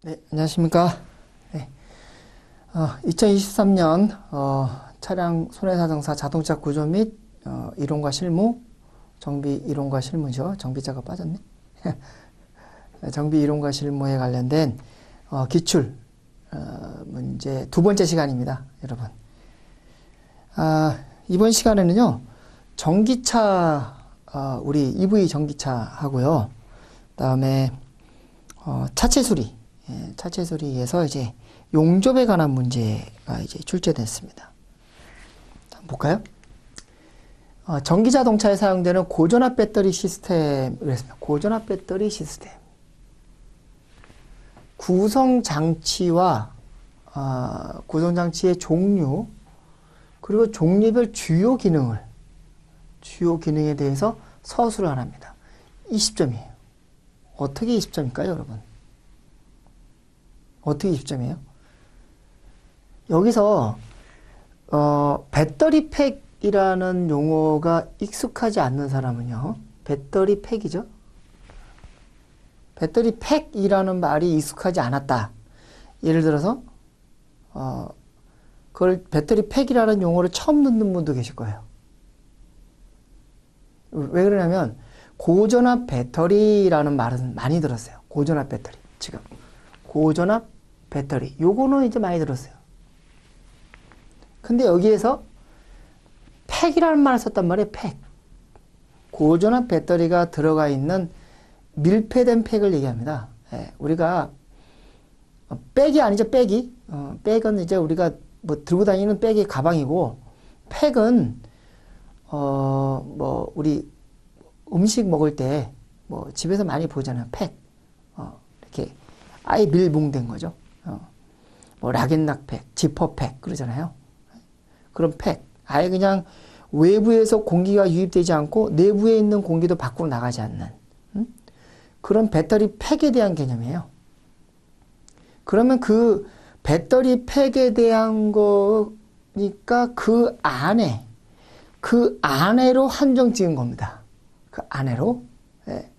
네, 안녕하십니까. 네. 2023년 차량 손해사정사 자동차 구조 및 이론과 실무, 정비 이론과 실무죠. 정비자가 빠졌네. 정비 이론과 실무에 관련된 기출 문제 두 번째 시간입니다, 여러분. 이번 시간에는요, 전기차, 우리 EV 전기차 하고요. 그다음에 차체 수리. 차체 수리에서 이제 용접에 관한 문제가 이제 출제됐습니다. 한번 볼까요? 전기 자동차에 사용되는 고전압 배터리 시스템을 했습니다. 고전압 배터리 시스템. 구성 장치와 구성 장치의 종류, 그리고 종류별 주요 기능에 대해서 서술을 합니다. 20점이에요. 어떻게 20점일까요, 여러분? 어떻게 20점이에요? 여기서 배터리 팩이라는 용어가 익숙하지 않는 사람은요, 배터리 팩이죠? 배터리 팩이라는 말이 익숙하지 않았다. 예를 들어서 그걸 배터리 팩이라는 용어를 처음 듣는 분도 계실 거예요. 왜 그러냐면 고전압 배터리라는 말은 많이 들었어요. 고전압 배터리. 지금 고전압 배터리. 요거는 이제 많이 들었어요. 근데 여기에서 팩이라는 말을 썼단 말이에요. 팩. 고전압 배터리가 들어가 있는 밀폐된 팩을 얘기합니다. 예, 우리가 백이 아니죠. 백이. 백은 이제 우리가 뭐 들고 다니는 백이 가방이고, 팩은 뭐 우리 음식 먹을 때 뭐 집에서 많이 보잖아요. 팩. 이렇게 아예 밀봉된 거죠. 뭐 락앤락팩, 지퍼팩 그러잖아요. 그런 팩. 아예 그냥 외부에서 공기가 유입되지 않고 내부에 있는 공기도 밖으로 나가지 않는 그런 배터리 팩에 대한 개념이에요. 그러면 그 배터리 팩에 대한 거니까 그 안에로 한정 지은 겁니다. 그 안에로. 예.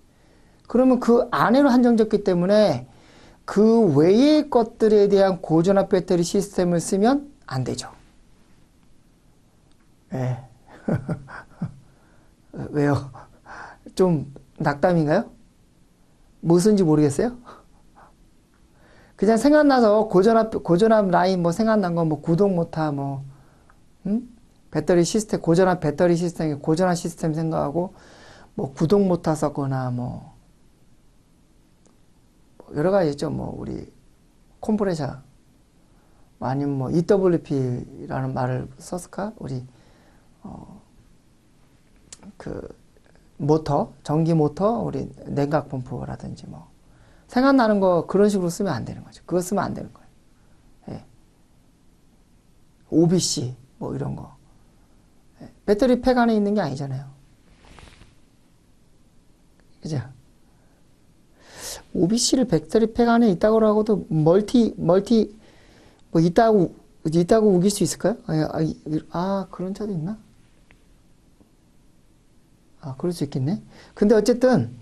그러면 그 안에로 한정졌기 때문에 그 외의 것들에 대한 고전압 배터리 시스템을 쓰면 안 되죠. 예. 왜요? 좀 낙담인가요? 무슨지 모르겠어요? 그냥 생각나서 고전압 라인 뭐 생각난 거 뭐 구동 모터 배터리 시스템, 고전압 배터리 시스템, 고전압 시스템 생각하고 뭐 구동 모터 썼거나 뭐 여러 가지 있죠. 뭐 우리 컴프레셔 아니면 뭐 EWP라는 말을 썼을까? 우리 그 모터, 전기 모터, 우리 냉각 펌프라든지 뭐 생각나는 거 그런 식으로 쓰면 안 되는 거죠. 그거 쓰면 안 되는 거예요. 예. OBC 뭐 이런 거. 예. 배터리 팩 안에 있는 게 아니잖아요. 그죠? OBC를 배터리 팩 안에 있다고 하고도 멀티 뭐 있다고 우길 수 있을까요? 그런 차도 있나? 그럴 수 있겠네. 근데 어쨌든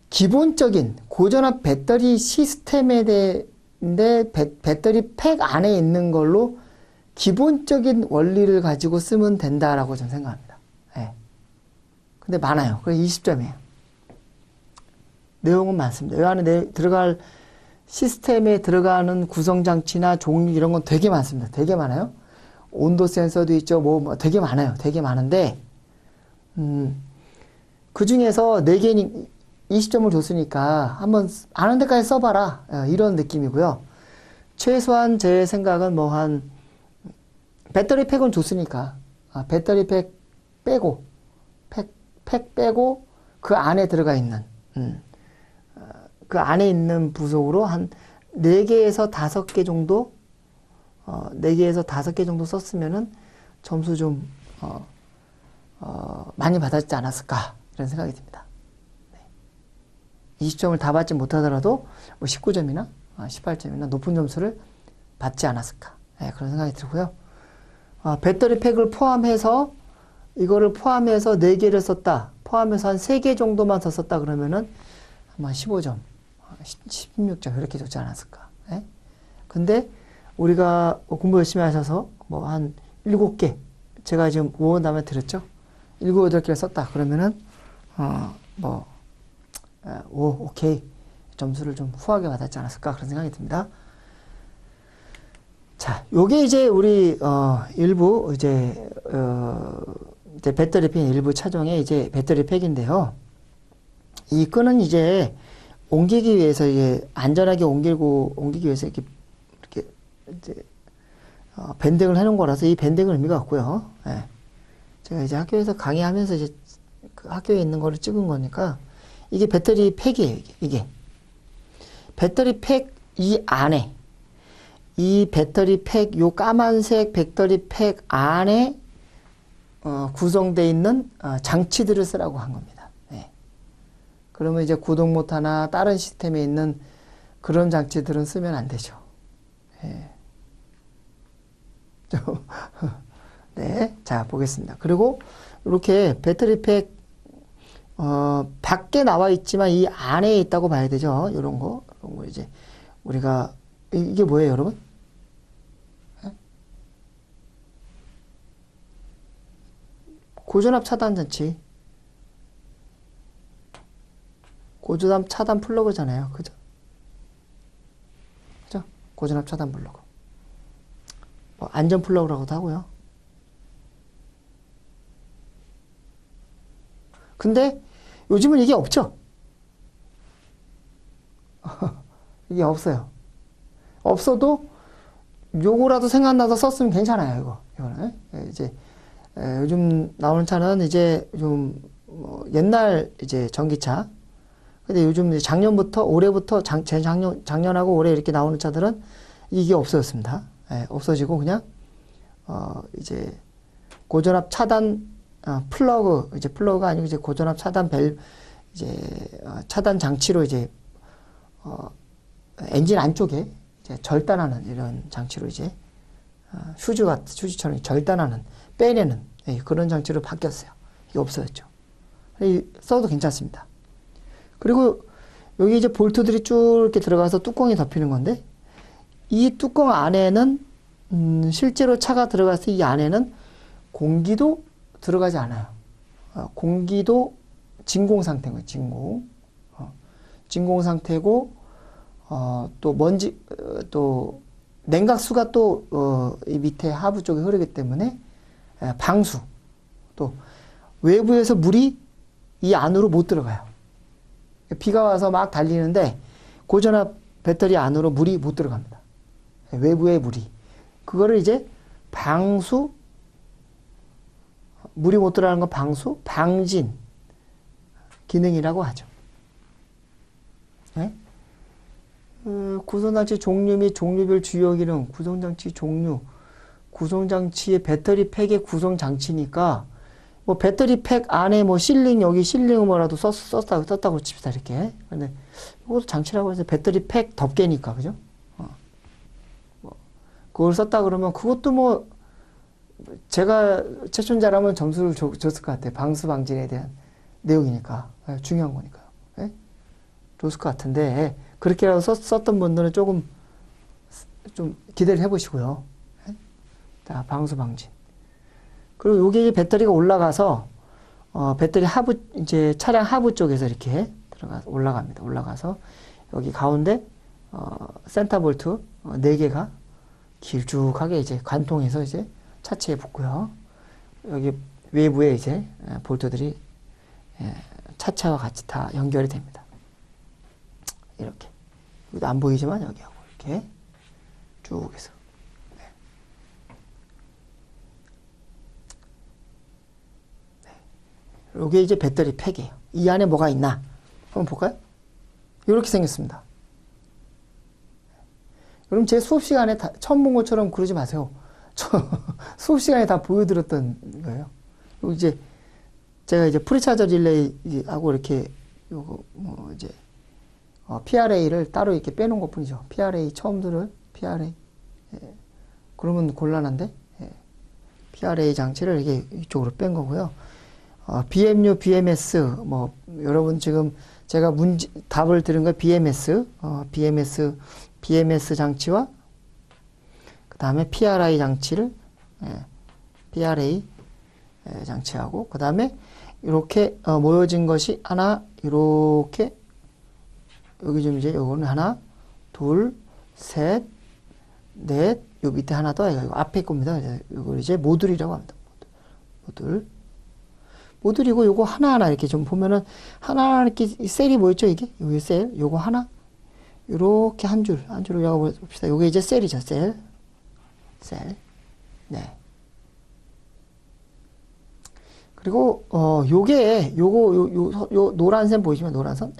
기본적인 고전압 배터리 시스템에 대해 배터리 팩 안에 있는 걸로 기본적인 원리를 가지고 쓰면 된다라고 저는 생각합니다. 예. 근데 많아요. 그래서 20점이에요. 내용은 많습니다. 이 안에 들어갈 시스템에 들어가는 구성장치나 종류 이런 건 되게 많습니다. 되게 많아요. 온도 센서도 있죠. 뭐 되게 많아요. 되게 많은데 그 중에서 4개 20점을 줬으니까 한번 아는 데까지 써봐라. 이런 느낌이고요. 최소한 제 생각은 뭐 배터리 팩은 줬으니까 배터리 팩 빼고 팩 빼고 그 안에 들어가 있는 그 안에 있는 부속으로 한 4개에서 5개 정도 4개에서 5개 정도 썼으면은 점수 좀 많이 받았지 않았을까 이런 생각이 듭니다. 네. 20점을 다 받지 못하더라도 뭐 19점이나 18점이나 높은 점수를 받지 않았을까. 네, 그런 생각이 들고요. 배터리 팩을 포함해서 이거를 포함해서 4개를 썼다. 포함해서 한 3개 정도만 더 썼다 그러면은 아마 15점 16점 이렇게 좋지 않았을까. 예? 근데 우리가 공부 열심히 하셔서 뭐 한 7개, 제가 지금 5원 다음에 드렸죠? 7, 8개를 썼다. 그러면은, 오케이. 점수를 좀 후하게 받았지 않았을까. 그런 생각이 듭니다. 자, 요게 이제 우리, 일부, 이제 배터리 팩 일부 차종의 이제 배터리 팩인데요. 이 끈은 이제 옮기기 위해서, 이게 안전하게 옮기기 위해서 이렇게 이제, 밴딩을 해놓은 거라서 이 밴딩은 의미가 없고요. 예. 제가 이제 학교에서 강의하면서 이제 그 학교에 있는 거를 찍은 거니까 이게 배터리 팩이에요. 이게. 배터리 팩 이 안에 이 배터리 팩, 요 까만색 배터리 팩 안에 구성되어 있는 장치들을 쓰라고 한 겁니다. 예. 그러면 이제 구동 모터나 다른 시스템에 있는 그런 장치들은 쓰면 안 되죠. 예. 네, 자 보겠습니다. 그리고 이렇게 배터리 팩 밖에 나와 있지만 이 안에 있다고 봐야 되죠. 이런 거 이제 우리가 이게 뭐예요, 여러분? 네? 고전압 차단 장치, 고전압 차단 플러그잖아요, 그죠? 그죠? 고전압 차단 플러그. 뭐 안전 플러그라고도 하고요. 근데 요즘은 이게 없죠? 이게 없어요. 없어도 요거라도 생각나서 썼으면 괜찮아요, 이거는. 이제, 요즘 나오는 차는 이제 좀, 옛날 이제 전기차. 근데 요즘 작년부터, 올해부터, 작년하고 올해 이렇게 나오는 차들은 이게 없어졌습니다. 없어지고 그냥, 이제 고전압 차단, 플러그, 이제 플러그가 아니고 이제 고전압 차단 이제, 차단 장치로 이제, 엔진 안쪽에 이제 절단하는 이런 장치로 이제, 휴지처럼 절단하는, 빼내는, 그런 장치로 바뀌었어요. 이게 없어졌죠. 써도 괜찮습니다. 그리고 여기 이제 볼트들이 쭉 이렇게 들어가서 뚜껑이 덮이는 건데, 이 뚜껑 안에는, 실제로 차가 들어갔을 때 이 안에는 공기도 들어가지 않아요. 공기도 진공 상태인 거예요, 진공. 진공 상태고, 또 먼지, 또 냉각수가 또, 이 밑에 하부 쪽에 흐르기 때문에, 방수. 또 외부에서 물이 이 안으로 못 들어가요. 비가 와서 막 달리는데, 고전압 배터리 안으로 물이 못 들어갑니다. 외부의 물이. 그거를 이제 방수, 물이 못 들어가는 건 방수, 방진 기능이라고 하죠. 네? 구성장치 종류 및 종류별 주요 기능, 구성장치 종류, 구성장치의 배터리 팩의 구성장치니까, 뭐 배터리 팩 안에 뭐 실링, 여기 실링 뭐라도 썼다고 칩시다, 이렇게. 근데 이것도 장치라고 해서 배터리 팩 덮개니까, 그죠? 뭐 그걸 썼다 그러면 그것도 뭐, 제가 최춘자라면 점수를 줬을 것 같아요. 방수 방진에 대한 내용이니까. 중요한 거니까요. 예? 줬을 것 같은데, 그렇게라도 썼던 분들은 조금, 좀 기대를 해보시고요. 예? 자, 방수 방진. 그리고 요게 이제 배터리가 올라가서, 배터리 하부, 이제 차량 하부 쪽에서 이렇게 올라갑니다. 올라가서, 여기 가운데, 센터 볼트, 4개가 길쭉하게 이제 관통해서 이제 차체에 붙고요. 여기 외부에 이제 볼트들이 차체와 같이 다 연결이 됩니다. 이렇게. 여기도 안 보이지만 여기하고 이렇게 쭉 해서. 네. 이게 이제 배터리 팩이에요. 이 안에 뭐가 있나? 한번 볼까요? 이렇게 생겼습니다. 그럼 제 수업 시간에 처음 본 것처럼 그러지 마세요. 수업 시간에 다 보여드렸던 거예요. 그리고 이제 제가 이제 프리차저 릴레이 하고 이렇게 요거 뭐 이제 PRA를 따로 이렇게 빼놓은 것 뿐이죠. PRA 처음 들을 PRA. 예. 그러면 곤란한데 예. PRA 장치를 이게 이쪽으로 뺀 거고요. BMU, BMS 뭐 여러분 지금 제가 답을 들은 거 BMS, BMS 장치와 그 다음에 PRI 장치를, PRA 장치하고, 그 다음에 이렇게 모여진 것이 하나, 이렇게, 여기 좀 이제 요거는 하나, 둘, 셋, 넷, 요 밑에 하나 더, 이거 앞에 겁니다. 이걸 이제 모듈이라고 합니다. 모듈이고, 요거 하나하나 이렇게 좀 보면은, 하나하나 이렇게 셀이 뭐였죠, 이게? 요게 셀, 요거 하나, 요렇게 한 줄로 yak어봅시다. 요게 이제 셀이죠, 셀. 네. 그리고, 요게, 요 노란 선 보이시면 노란 선?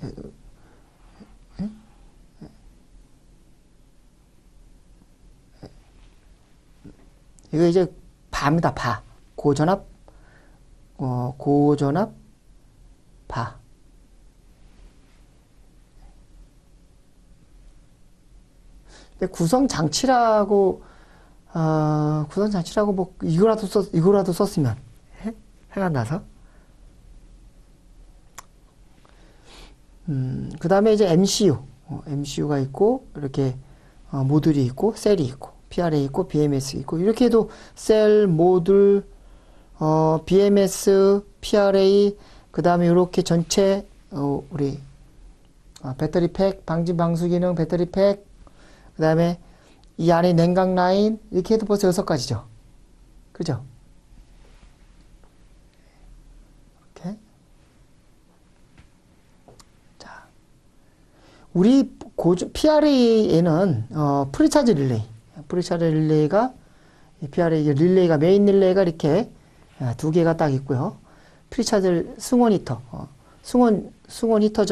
이거 이제 바입니다, 바. 고전압, 바. 근데 구성장치라고 뭐, 이거라도 썼으면, 해가 나서. 그 다음에 이제 MCU가 있고, 이렇게, 모듈이 있고, 셀이 있고, PRA 있고, BMS 있고, 이렇게 해도 셀, 모듈, BMS, PRA, 그 다음에 이렇게 전체, 우리, 배터리 팩, 방수 기능, 배터리 팩, 그 다음에 이 안에 냉각 라인, 이렇게 해도 벌써 6가지죠. 그죠? 이렇게. 자. 우리 PRA에는, 프리차지 릴레이가, PRA 릴레이가, 메인 릴레이가 이렇게 2개가 딱 있고요. 프리차지 승원 히터, 승원 히터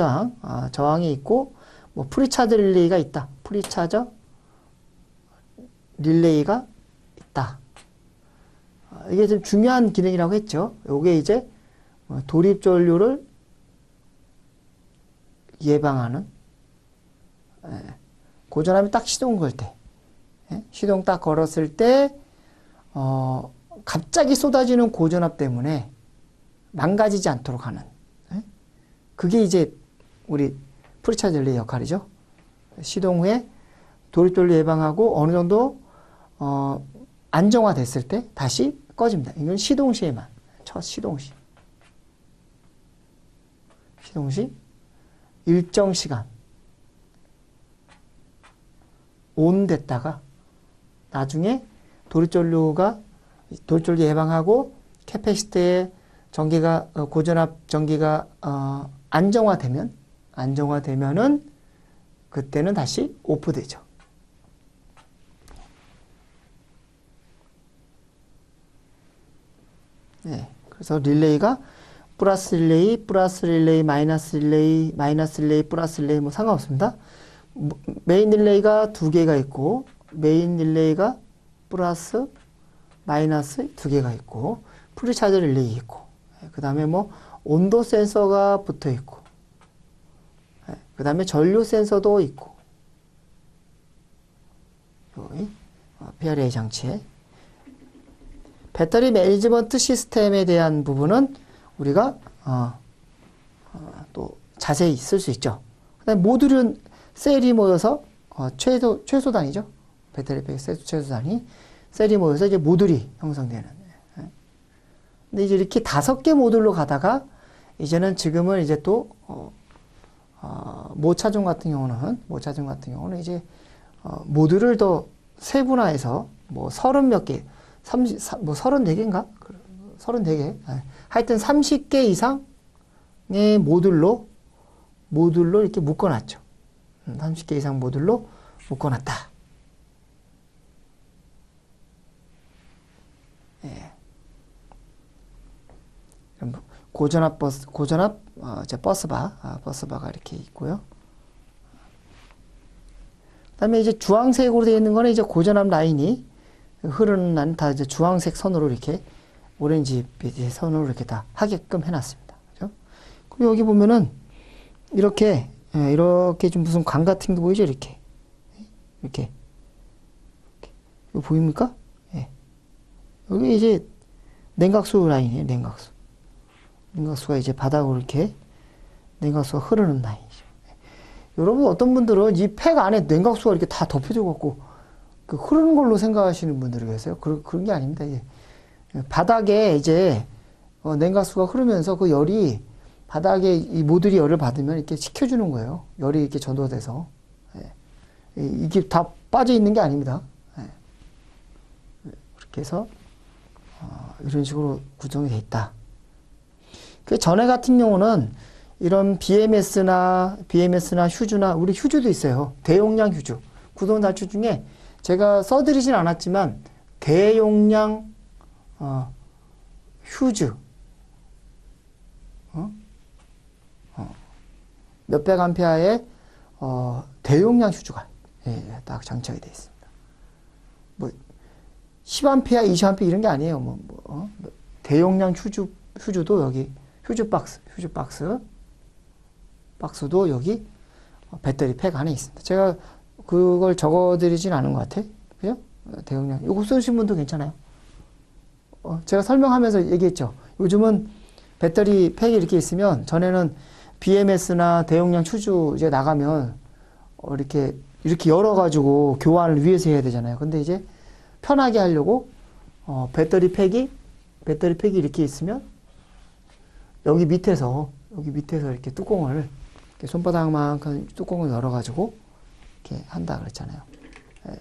저항이 있고, 뭐, 프리차지 릴레이가 있다. 프리차저 릴레이가 있다. 이게 좀 중요한 기능이라고 했죠. 요게 이제 돌입 전류를 예방하는, 고전압이 딱 시동 걸 때, 시동 딱 걸었을 때, 갑자기 쏟아지는 고전압 때문에 망가지지 않도록 하는, 그게 이제 우리 프리차지 릴레이 역할이죠. 시동 후에 돌입 전류 예방하고 어느 정도 안정화됐을 때 다시 꺼집니다. 이건 시동 시에만, 첫 시동 시 일정 시간 온 됐다가 나중에 돌입 전류 예방하고 캐패시터의 전기가 고전압 전기가 안정화되면은 그때는 다시 오프되죠. 네. 그래서 릴레이가 플러스 릴레이, 마이너스 릴레이, 플러스 릴레이 뭐 상관없습니다. 메인 릴레이가 2개가 있고, 메인 릴레이가 플러스, 마이너스 2개가 있고, 프리차저 릴레이 있고, 그 다음에 뭐 온도 센서가 붙어 있고, 그 다음에 전류 센서도 있고, 여기 PRA 장치에 배터리 매니지먼트 시스템에 대한 부분은 우리가 또 자세히 쓸 수 있죠. 그다음에 모듈은 셀이 모여서 최소 단위죠. 배터리 팩 최소 단위 셀이 모여서 이제 모듈이 형성되는. 근데 이제 이렇게 5개 모듈로 가다가 이제는 지금은 이제 또 모차종 같은 경우는 이제 모듈을 더 세분화해서 뭐 30몇 개, 34개인가? 34개. 하여튼 30개 이상의 모듈로 이렇게 묶어놨죠. 30개 이상 모듈로 묶어놨다. 예. 고전압 버스바가 이렇게 있고요. 그 다음에 이제 주황색으로 되어 있는 거는 이제 고전압 라인이 흐르는 난 다 이제 주황색 선으로 이렇게 오렌지빛의 선으로 이렇게 다 하게끔 해놨습니다. 그죠? 그리고 여기 보면은 이렇게 좀 무슨 관 같은 게 보이죠? 이렇게. 이거 보입니까? 예. 여기 이제 냉각수 라인이에요. 냉각수가 이제 바닥으로 이렇게 냉각수가 흐르는 라인이죠. 여러분 어떤 분들은 이 팩 안에 냉각수가 이렇게 다 덮여져 갖고 그 흐르는 걸로 생각하시는 분들이 계세요. 그런 게 아닙니다. 예. 바닥에 이제 냉각수가 흐르면서 그 열이 바닥에 이 모듈이 열을 받으면 이렇게 식혀주는 거예요. 열이 이렇게 전도돼서. 예. 이게 다 빠져 있는 게 아닙니다. 예. 그렇게 해서 이런 식으로 구성이 돼 있다. 그 전에 같은 경우는 이런 BMS나 휴즈나 우리 휴즈도 있어요. 대용량 휴즈. 구동 단추 중에 제가 써드리진 않았지만 대용량 휴즈 몇백 암페어의 대용량 휴즈가 딱 장착이 되어 있습니다. 뭐 10암페어, 20암페어 이런 게 아니에요. 대용량 휴즈도 여기 휴즈 박스도 여기 배터리 팩 안에 있습니다. 제가 그걸 적어드리진 않은 것 같아. 그죠? 대용량. 이거 쓰신 분도 괜찮아요. 제가 설명하면서 얘기했죠. 요즘은 배터리 팩이 이렇게 있으면 전에는 BMS나 대용량 휴즈 이제 나가면 이렇게 열어가지고 교환을 위해서 해야 되잖아요. 근데 이제 편하게 하려고 배터리 팩이 이렇게 있으면 여기 밑에서 이렇게 뚜껑을 이렇게 손바닥만큼 뚜껑을 열어가지고 이렇게 한다 그랬잖아요. 예.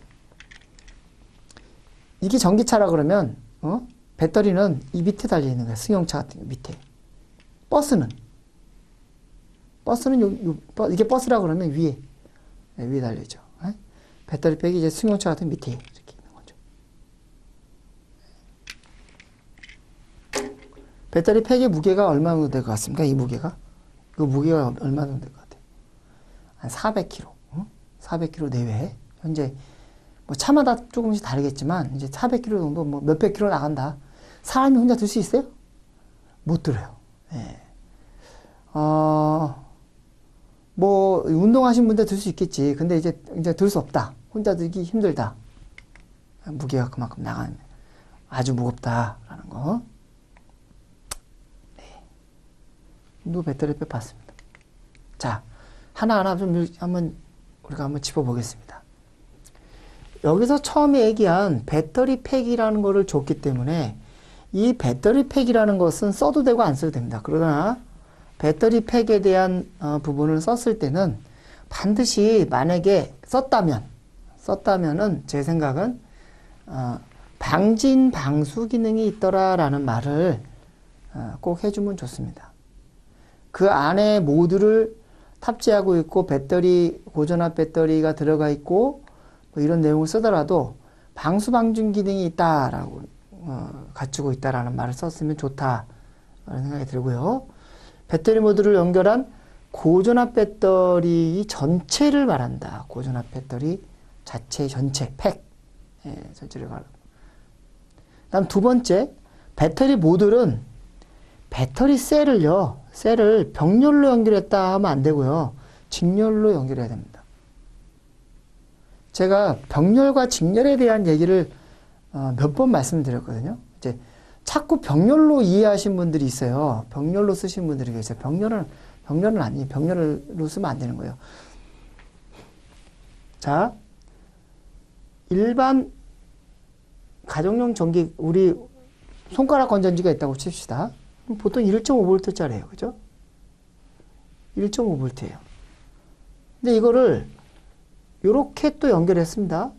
이게 전기차라 그러면 배터리는 이 밑에 달려 있는 거야. 승용차 같은 거 밑에. 버스는 이게 버스라 그러면 위에 달려 있죠. 예? 배터리 팩이 이제 승용차 같은 밑에 이렇게 있는 거죠. 배터리 팩의 무게가 얼마 정도 될 것 같습니까? 이 무게가? 그 무게가 얼마 정도 될 것 같아요? 한 400kg. 400kg 내외. 현재 뭐 차마다 조금씩 다르겠지만 이제 400kg 정도 뭐 몇백 킬로 나간다. 사람이 혼자 들 수 있어요? 못 들어요. 예. 뭐 운동하신 분들 들 수 있겠지. 근데 이제 들 수 없다. 혼자 들기 힘들다. 무게가 그만큼 나가는 아주 무겁다라는 거. 네. 이 배터리 팩 봤습니다. 자, 하나하나 좀 우리가 한번 짚어보겠습니다. 여기서 처음에 얘기한 배터리 팩이라는 거를 줬기 때문에 이 배터리 팩이라는 것은 써도 되고 안 써도 됩니다. 그러나 배터리 팩에 대한 부분을 썼을 때는 반드시 만약에 썼다면은 제 생각은 방진 방수 기능이 있더라라는 말을 꼭 해주면 좋습니다. 그 안에 모듈을 탑재하고 있고 배터리 고전압 배터리가 들어가 있고 뭐 이런 내용을 쓰더라도 방수 방진 기능이 있다라고 갖추고 있다라는 말을 썼으면 좋다라는 생각이 들고요. 배터리 모듈을 연결한 고전압 배터리 전체를 말한다. 고전압 배터리 자체 전체 팩 전체를 말합니다. 다음 두 번째, 배터리 모듈은 배터리 셀을 병렬로 연결했다 하면 안 되고요. 직렬로 연결해야 됩니다. 제가 병렬과 직렬에 대한 얘기를 몇 번 말씀드렸거든요. 이제 자꾸 병렬로 이해하신 분들이 있어요. 병렬로 쓰신 분들이 계세요. 병렬은 아니에요. 병렬로 쓰면 안 되는 거예요. 자, 일반 가정용 전기, 우리 손가락 건전지가 있다고 칩시다. 보통 1.5V짜리예요. 그죠? 1.5V예요. 근데 이거를 이렇게 또 연결했습니다.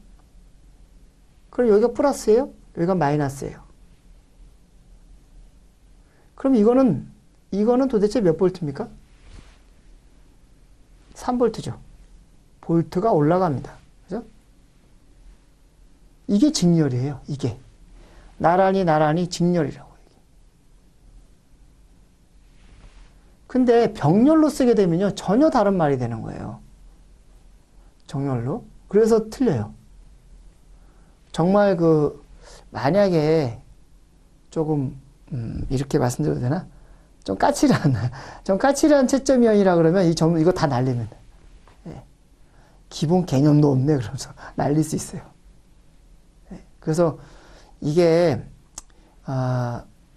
그럼 여기가 플러스예요? 여기가 마이너스예요. 그럼 이거는 도대체 몇 볼트입니까? 3볼트죠. 볼트가 올라갑니다. 그죠? 이게 직렬이에요. 이게. 나란히 직렬이라고. 근데 병렬로 쓰게 되면요. 전혀 다른 말이 되는 거예요. 정렬로. 그래서 틀려요. 정말 만약에 조금, 이렇게 말씀드려도 되나? 좀 까칠한 채점위원이라 그러면 이거 다 날립니다. 예. 기본 개념도 없네. 그러면서 날릴 수 있어요. 예. 그래서 이게,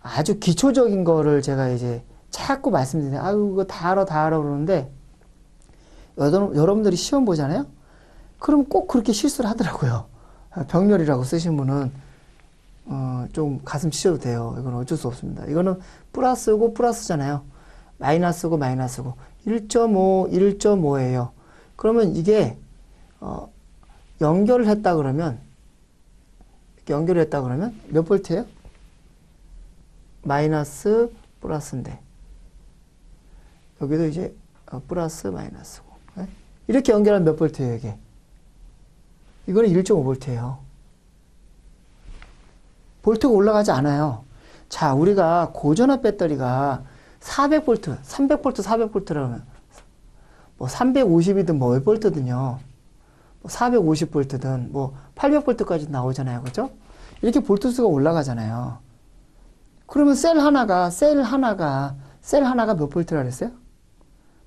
아주 기초적인 거를 제가 이제 자꾸 말씀드려요. 아유, 이거 다 알아, 다 알아 그러는데, 여러분들이 시험 보잖아요? 그럼 꼭 그렇게 실수를 하더라고요. 병렬이라고 쓰신 분은, 좀 가슴 치셔도 돼요. 이건 어쩔 수 없습니다. 이거는 플러스고 플러스잖아요. 마이너스고 마이너스고. 1.5, 1.5예요. 그러면 이게, 연결을 했다 그러면, 이렇게 연결을 했다 그러면 몇 볼트예요? 마이너스 플러스인데 여기도 이제 플러스 마이너스고 네? 이렇게 연결하면 몇 볼트예요 이게? 이거는 1.5볼트예요. 볼트가 올라가지 않아요. 자, 우리가 고전압 배터리가 400볼트, 300볼트, 400볼트라면 뭐 350이든 뭐 몇 볼트든요. 뭐 450볼트든 뭐 800볼트까지 나오잖아요. 그죠? 이렇게 볼트 수가 올라가잖아요. 그러면 셀 하나가 몇 볼트라 그랬어요?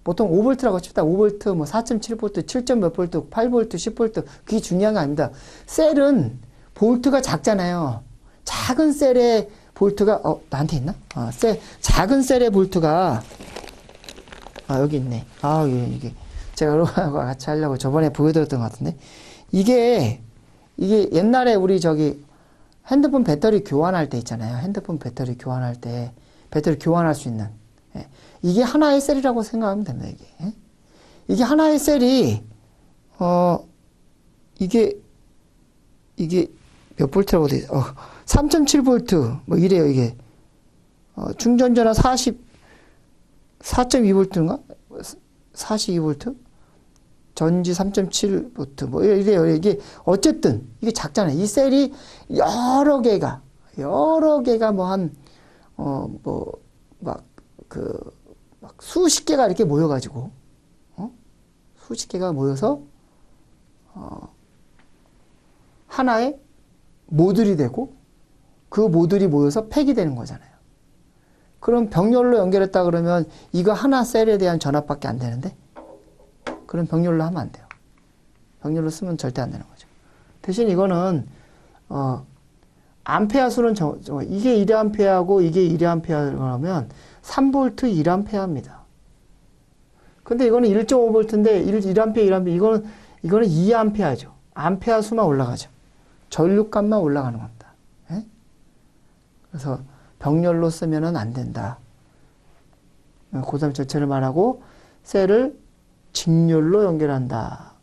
보통 5볼트라고 칩니다. 5볼트, 뭐 4.7볼트, 7. 몇 볼트, 8볼트, 10볼트. 그게 중요한 게 아닙니다. 셀은 볼트가 작잖아요. 작은 셀의 볼트가, 나한테 있나? 작은 셀의 볼트가, 여기 있네. 이게. 제가 여러분하고 같이 하려고 저번에 보여드렸던 것 같은데. 이게 옛날에 우리 핸드폰 배터리 교환할 때 있잖아요. 핸드폰 배터리 교환할 때, 배터리 교환할 수 있는. 예. 이게 하나의 셀이라고 생각하면 됩니다, 이게. 예? 이게 하나의 셀이, 이게 몇 볼트라고 돼 있어? 3.7볼트, 뭐 이래요, 이게. 충전 전압 4.2볼트인가? 42볼트? 전지 3.7볼트, 뭐 이래요. 이게, 어쨌든, 이게 작잖아요. 이 셀이 여러 개가 막 수십 개가 이렇게 모여가지고, 수십 개가 모여서, 하나의 모듈이 되고, 그 모듈이 모여서 팩이 되는 거잖아요. 그럼 병렬로 연결했다 그러면 이거 하나 셀에 대한 전압밖에 안 되는데, 그럼 병렬로 하면 안 돼요. 병렬로 쓰면 절대 안 되는 거죠. 대신 이거는, 암페어 수는 이게 1A하고 이게 1A라면 3V 1A입니다. 근데 이거는 1.5V인데 1A, 이거는 2A죠. 암페어 수만 올라가죠. 전류값만 올라가는 겁니다. 예? 그래서 병렬로 쓰면은 안 된다. 고3 전체를 말하고 셀을 직렬로 연결한다.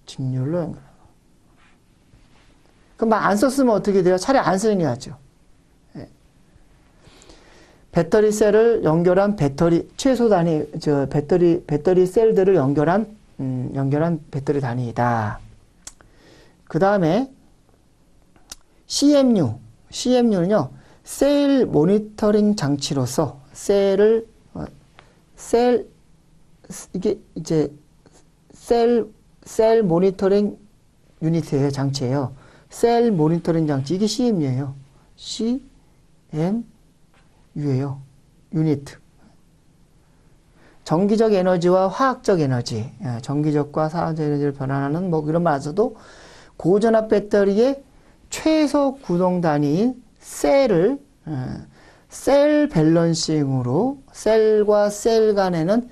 직렬로 연결한다. 그럼 안 썼으면 어떻게 돼요? 차라리 안 쓰는 게 낫죠. 예. 배터리 셀을 연결한 최소 단위, 배터리 셀들을 연결한 배터리 단위이다. 그 다음에 CMU는요, 셀 모니터링 장치로서 이게 이제 셀 모니터링 유닛이에요, 장치예요. 셀 모니터링 장치, 이게 CMU예요. CMU예요. 유닛. 전기적 에너지와 화학적 에너지, 전기적과 화학적 에너지를 변환하는 뭐 이런 말에서도 고전압 배터리의 최소 구동 단위인 셀을 셀 밸런싱으로 셀과 셀 간에는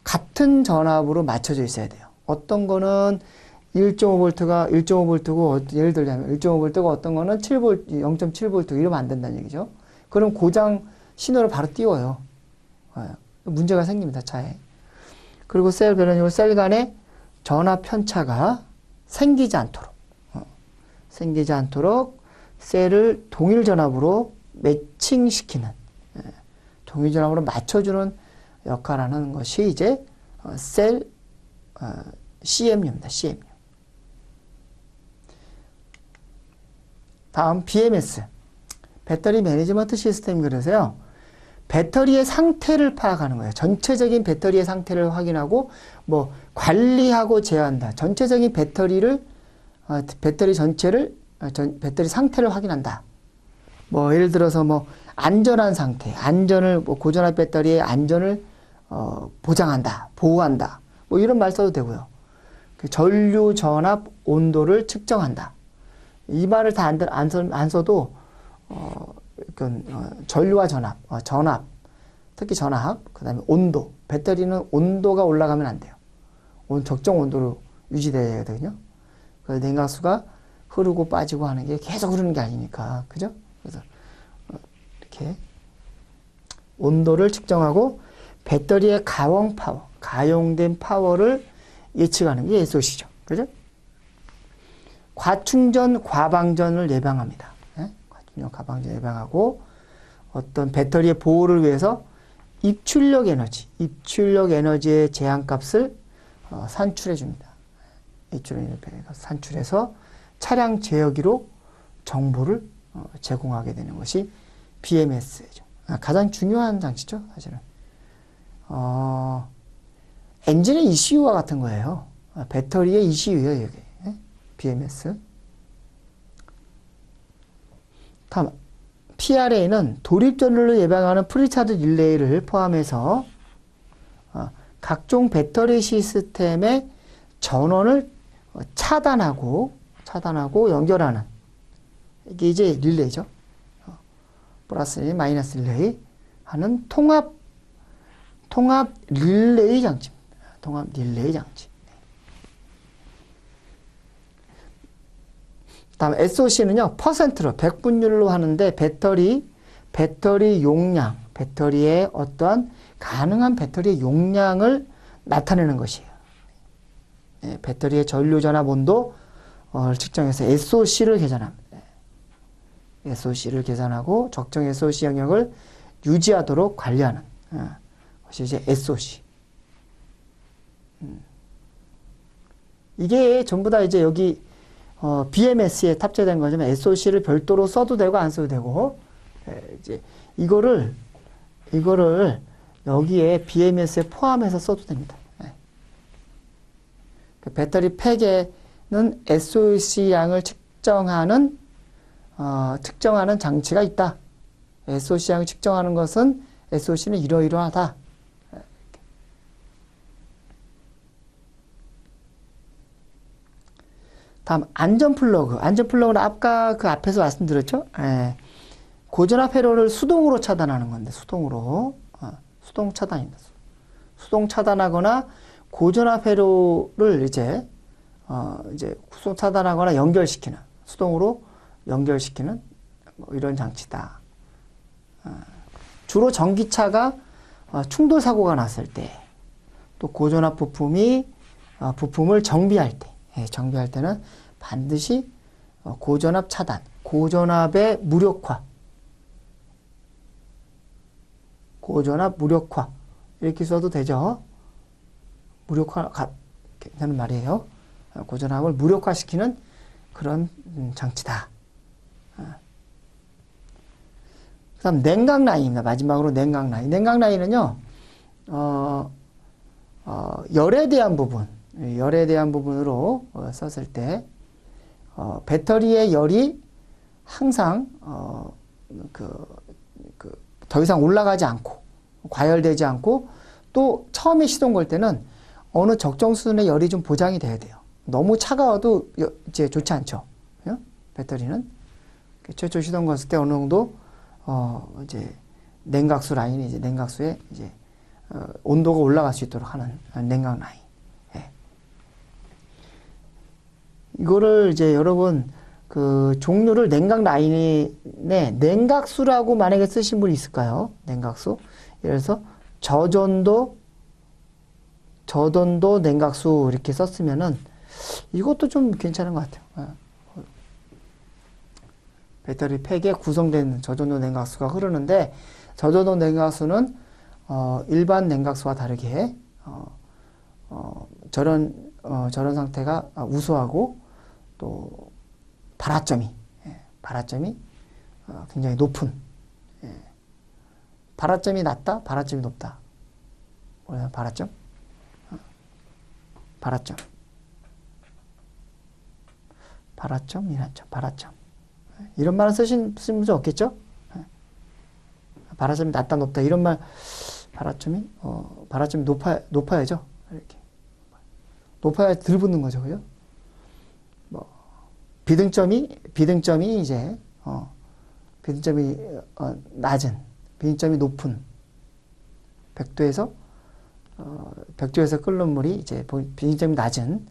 같은 전압으로 맞춰져 있어야 돼요. 어떤 거는 1.5V고 예를 들자면 1.5V가 어떤 거는 7V, 0.7V 이러면 안 된다는 얘기죠. 그럼 고장 신호를 바로 띄워요. 문제가 생깁니다, 차에. 그리고 셀 밸런싱으로 셀 간에 전압 편차가 생기지 않도록 셀을 동일 전압으로 매칭시키는, 동일 전압으로 맞춰주는 역할을 하는 것이 이제 셀 CMU입니다. CMU. 다음 BMS, 배터리 매니지먼트 시스템. 그래서요, 배터리의 상태를 파악하는 거예요. 전체적인 배터리의 상태를 확인하고 뭐 관리하고 제어한다. 전체적인 배터리 전체를 배터리 상태를 확인한다. 뭐 예를 들어서 뭐 안전한 상태, 뭐 고전압 배터리의 안전을 보장한다, 보호한다. 뭐 이런 말 써도 되고요. 전류 전압 온도를 측정한다. 이 말을 다 안 써도 전류와 전압, 전압, 특히 전압, 그 다음에 온도. 배터리는 온도가 올라가면 안 돼요. 적정 온도로 유지돼야 되거든요. 그 냉각수가 흐르고 빠지고 하는 게 계속 흐르는 게 아니니까. 그죠? 그래서 이렇게 온도를 측정하고 배터리의 가용 파워, 가용된 파워를 예측하는 게 SOC죠. 그죠? 과충전, 과방전을 예방합니다. 네? 과충전, 과방전 예방하고 어떤 배터리의 보호를 위해서 입출력 에너지의 제한값을 산출해 줍니다. 입출력 에너지 산출해서 차량 제어기로 정보를 제공하게 되는 것이 BMS죠. 가장 중요한 장치죠, 사실은. 엔진의 ECU와 같은 거예요. 배터리의 ECU예요, 이게. BMS. 다음, PRA는 도립전류를 예방하는 프리차드 릴레이를 포함해서 각종 배터리 시스템의 전원을 차단하고 연결하는, 이게 이제 릴레이죠. 플러스 마이너스 릴레이 하는 통합 릴레이 장치입니다. 통합 릴레이 장치. 다음 SOC는요, 퍼센트로, 백분율로 하는데 배터리 용량, 배터리의 어떠한 가능한 배터리의 용량을 나타내는 것이에요. 네, 배터리의 전류 전압 온도 측정해서 SOC를 계산합니다. SOC를 계산하고 적정 SOC 영역을 유지하도록 관리하는 것이 이제 SOC. 이게 전부 다 이제 여기 BMS에 탑재된 거지만 SOC를 별도로 써도 되고 안 써도 되고, 이제 이거를 여기에 BMS에 포함해서 써도 됩니다. 배터리 팩에는 SOC 양을 측정하는 장치가 있다. SOC 양을 측정하는 것은 SOC는 이러이러하다. 다음 안전 플러그. 안전 플러그는 아까 그 앞에서 말씀드렸죠. 고전압 회로를 수동으로 차단하는 건데, 수동 차단입니다. 수동 차단하거나 고전압 회로를 이제 수동 차단하거나 연결시키는, 수동으로 연결시키는 뭐 이런 장치다. 주로 전기차가 충돌 사고가 났을 때, 또 고전압 부품을 정비할 때는 반드시 고전압 차단, 고전압 무력화 이렇게 써도 되죠. 무력화 괜찮은 말이에요. 고전압을 무력화시키는 그런 장치다. 그 다음 냉각 라인입니다. 마지막으로 냉각 라인. 냉각 라인은요, 열에 대한 부분으로 썼을 때, 배터리의 열이 항상, 더 이상 올라가지 않고, 과열되지 않고, 또 처음에 시동 걸 때는 어느 적정 수준의 열이 좀 보장이 돼야 돼요. 너무 차가워도 이제 좋지 않죠. 배터리는. 최초 시동 걸었을 때 어느 정도, 이제 냉각수 라인이 이제 냉각수에 이제, 온도가 올라갈 수 있도록 하는 냉각 라인. 이거를 이제 여러분, 그 종류를 냉각 라인에 냉각수라고 만약에 쓰신 분이 있을까요? 냉각수. 예를 들어서 저전도 냉각수 이렇게 썼으면은 이것도 좀 괜찮은 것 같아요. 배터리 팩에 구성된 저전도 냉각수가 흐르는데, 저전도 냉각수는 일반 냉각수와 다르게 저런 상태가 우수하고, 또 발화점이 굉장히 높은, 발화점이 낮다, 발화점이 높다. 뭐야, 발화점? 발화점. 이런 말은 쓰신 분 없겠죠? 발화점이 낮다, 높다. 이런 말, 발화점이 높아야죠. 이렇게. 높아야 들붙는 거죠. 그죠? 뭐, 비등점이 이제, 비등점이 낮은, 비등점이 높은 100도에서 끓는 물이 이제 비등점이 낮은,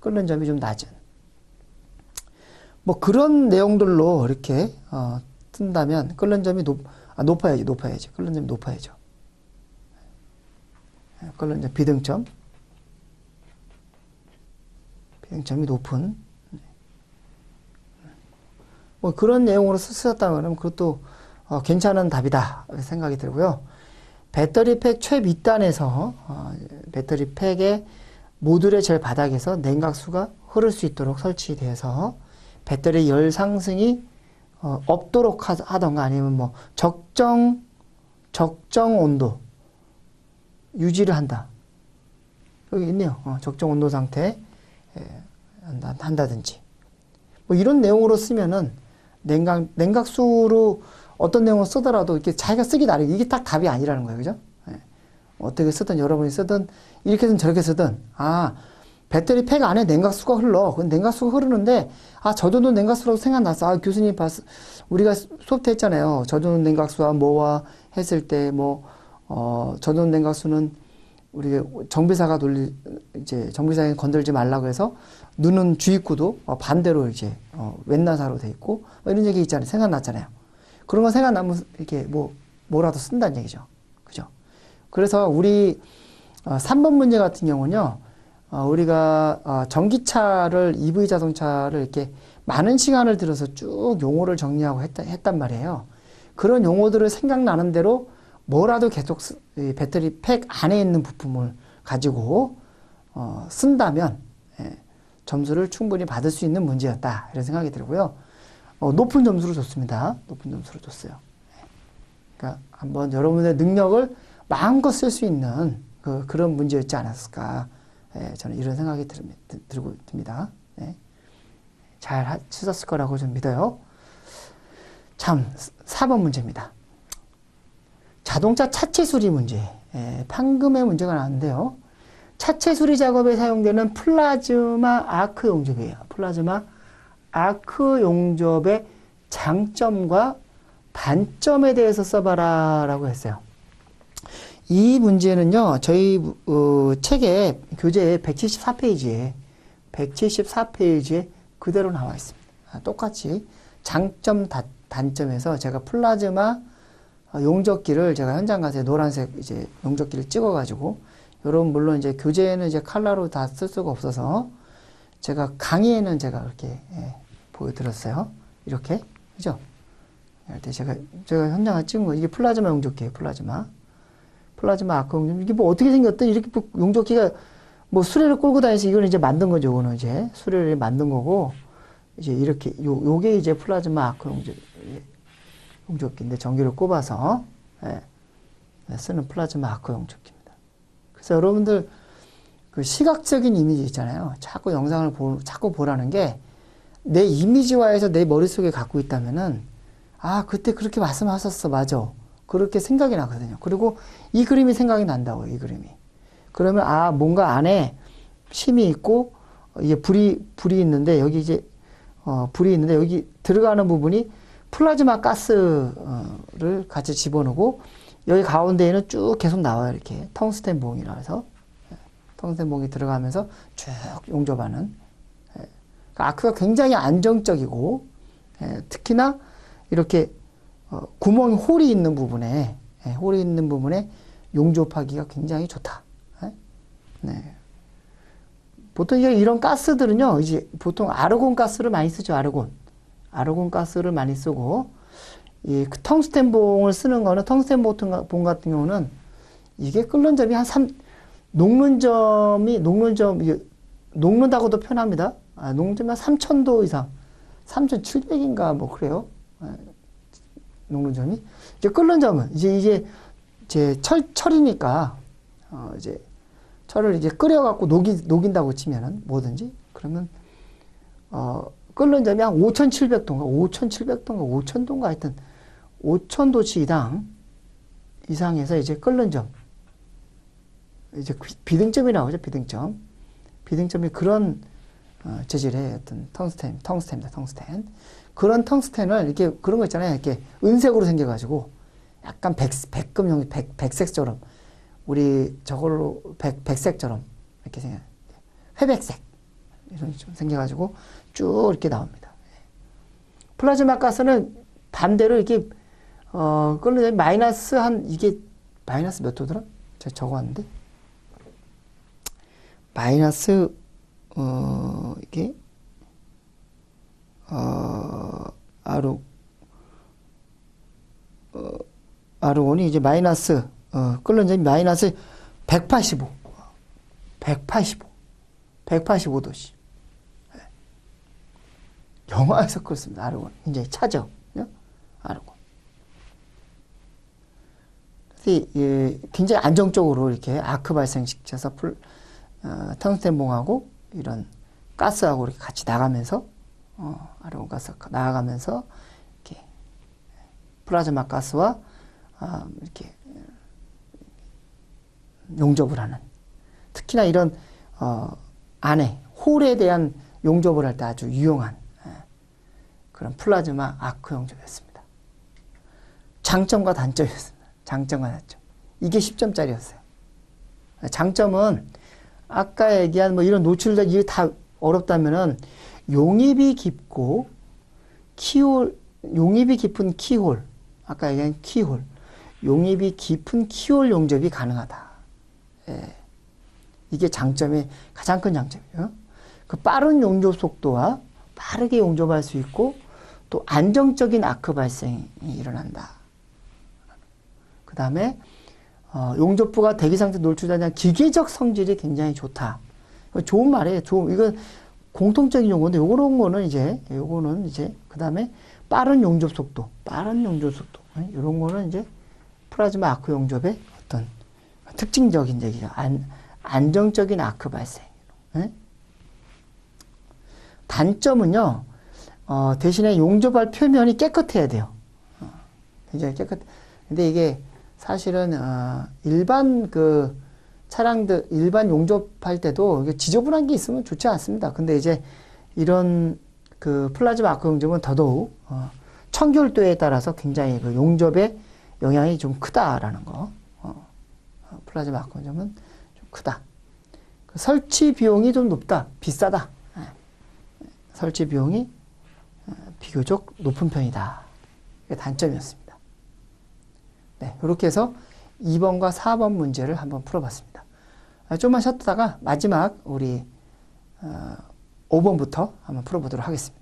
끓는 점이 좀 낮은. 뭐 그런 내용들로 이렇게 뜬다면 끓는 점이 높아야지. 끓는 점이 높아야죠. 끓는 점, 비등점이 높은. 뭐 그런 내용으로 쓰셨다면 그것도 괜찮은 답이다 생각이 들고요. 배터리 팩 최밑단에서 배터리 팩의 모듈의 제일 바닥에서 냉각수가 흐를 수 있도록 설치돼서 배터리 열 상승이 없도록 하던가 아니면 뭐 적정 온도 유지를 한다. 여기 있네요. 적정 온도 상태 한다든지 뭐 이런 내용으로 쓰면은 냉각수로 어떤 내용을 쓰더라도 이렇게 자기가 쓰기 나름이 이게 딱 답이 아니라는 거예요. 그죠? 예. 어떻게 쓰든 여러분이 쓰든 이렇게 쓰든 저렇게 쓰든 배터리 팩 안에 냉각수가 흘러. 그 냉각수가 흐르는데 저전도 냉각수라고 생각났어. 교수님 우리가 수업 때 했잖아요. 저전도 냉각수와 뭐와 했을 때 저전도 냉각수는 우리 정비사가 정비사에 건들지 말라고 해서 누는 주입구도 반대로 이제 왼나사로 돼 있고 이런 얘기 있잖아요. 생각났잖아요. 그런 거 생각나면 이렇게 뭐라도 쓴다는 얘기죠. 그죠? 그래서 우리 3번 문제 같은 경우는요. 우리가 전기차를 EV 자동차를 이렇게 많은 시간을 들어서 쭉 용어를 정리하고 했단 말이에요. 그런 용어들을 생각나는 대로 뭐라도 계속 배터리 팩 안에 있는 부품을 가지고 쓴다면 점수를 충분히 받을 수 있는 문제였다 이런 생각이 들고요. 높은 점수를 줬습니다. 높은 점수를 줬어요. 그러니까 한번 여러분의 능력을 마음껏 쓸 수 있는 그런 문제였지 않았을까. 저는 이런 생각이 듭니다. 잘 치셨을 거라고 좀 믿어요. 4번 문제입니다. 자동차 차체 수리 문제. 판금의 문제가 나왔는데요. 차체 수리 작업에 사용되는 플라즈마 아크 용접이에요. 플라즈마 아크 용접의 장점과 단점에 대해서 써봐라 라고 했어요. 이 문제는요, 저희 책에 교재에 174페이지에 그대로 나와 있습니다. 똑같이 장점, 단점에서 제가 플라즈마 용접기를 제가 현장 가서 노란색 이제 용접기를 찍어가지고, 여러분 물론 이제 교재에는 이제 컬러로 다 쓸 수가 없어서 제가 강의에는 제가 이렇게 보여드렸어요. 이렇게, 그죠? 제가 현장에 찍은 거 이게 플라즈마 용접기예요. 플라즈마 아크 용접. 이게 뭐 어떻게 생겼든 이렇게 용접기가 수레를 끌고 다니면서 이거는 이제 만든 거죠. 이거는 이제 수레를 만든 거고, 이제 이렇게 요게 이제 플라즈마 아크 용접기인데 전기를 꼽아서 쓰는 플라즈마 아크 용접기입니다. 그래서 여러분들 그 시각적인 이미지 있잖아요. 자꾸 영상을 자꾸 보라는 게 내 이미지화해서 내 머릿속에 갖고 있다면은 그때 그렇게 말씀하셨어. 맞아. 그렇게 생각이 나거든요. 그리고 이 그림이 생각이 난다고요. 이 그림이. 그러면 뭔가 안에 심이 있고 이게 불이 있는데 여기 이제 불이 있는데 여기 들어가는 부분이 플라즈마 가스를 같이 집어넣고 여기 가운데에는 쭉 계속 나와요. 이렇게 텅스텐 봉이라 해서 텅스텐 봉이 들어가면서 쭉 용접하는. 아크가 굉장히 안정적이고 특히나 이렇게 홀이 있는 부분에 용접하기가 굉장히 좋다. 네. 보통 이런 가스들은요, 이제 보통 아르곤 가스를 많이 쓰죠. 아르곤 가스를 많이 쓰고, 그 텅스텐 봉을 쓰는 거는, 텅스텐 봉 같은 경우는 이게 끓는 점이 녹는다고도 표현합니다. 녹는 점이 한 3000도 이상, 3700인가 뭐 그래요. 녹는 점이. 이제 끓는 점은, 이제 철이니까, 이제 철을 이제 끓여갖고 녹인다고 치면은, 뭐든지. 그러면, 끓는 점이 한 5700도인가 5000도인가 하여튼, 5000도 이상에서 이제 끓는 점. 이제 비등점이라고 하죠, 비등점. 비등점이 그런, 재질의 어떤 텅스텐입니다. 텅스텐. 그런 텅스텐을 이렇게 그런 거 있잖아요. 이렇게 은색으로 생겨가지고 약간 백금형, 백색처럼 우리 저걸로 백색처럼 이렇게 생겨, 회백색 이런 좀 생겨가지고 쭉 이렇게 나옵니다. 플라즈마 가스는 반대로 이렇게 끓는 마이너스 이게 마이너스 몇 도더라? 제가 적어왔는데 마이너스 이게 아르곤이 이제 마이너스 끓는 점이 마이너스 185도씨. 영하에서 그렇습니다. 아르곤. 굉장히 차죠. 아르곤. 그래서 굉장히 안정적으로 이렇게 아크 발생시켜서 텅스텐봉하고 이런 가스하고 이렇게 같이 나가면서 아르곤 가스가 나가면서 이렇게 플라즈마 가스와 이렇게 용접을 하는, 특히나 이런 안에 홀에 대한 용접을 할 때 아주 유용한 그런 플라즈마 아크 용접이었습니다. 장점과 단점이었습니다. 장점과 단점. 이게 10점짜리였어요. 장점은 아까 얘기한 뭐 이런 노출자 이게 다 어렵다면은 용입이 깊고 용입이 깊은 키홀, 아까 얘기한 키홀, 용입이 깊은 키홀 용접이 가능하다. 이게 장점의 가장 큰 장점이에요. 그 빠른 용접 속도와 빠르게 용접할 수 있고 또 안정적인 아크 발생이 일어난다. 그 다음에 용접부가 대기 상태 노출되지 않은 기계적 성질이 굉장히 좋다. 좋은 말이에요. 이건 공통적인 용어인데 요거는 이제 그 다음에 빠른 용접 속도. 이런 거는 이제 플라즈마 아크 용접의 어떤 특징적인 얘기죠. 안정적인 아크 발생. 단점은요, 대신에 용접할 표면이 깨끗해야 돼요. 굉장히 근데 이게 사실은, 일반 차량들, 일반 용접할 때도 이게 지저분한 게 있으면 좋지 않습니다. 근데 이제 이런 플라즈마 아크 용접은 더더욱, 청결도에 따라서 굉장히 용접의 영향이 좀 크다라는 거. 플라즈마 아크 용접은 좀 크다. 설치 비용이 좀 높다. 비싸다. 설치 비용이 비교적 높은 편이다. 이게 단점이었습니다. 네, 이렇게 해서 2번과 4번 문제를 한번 풀어봤습니다. 좀만 쉬었다가 마지막 우리 5번부터 한번 풀어보도록 하겠습니다.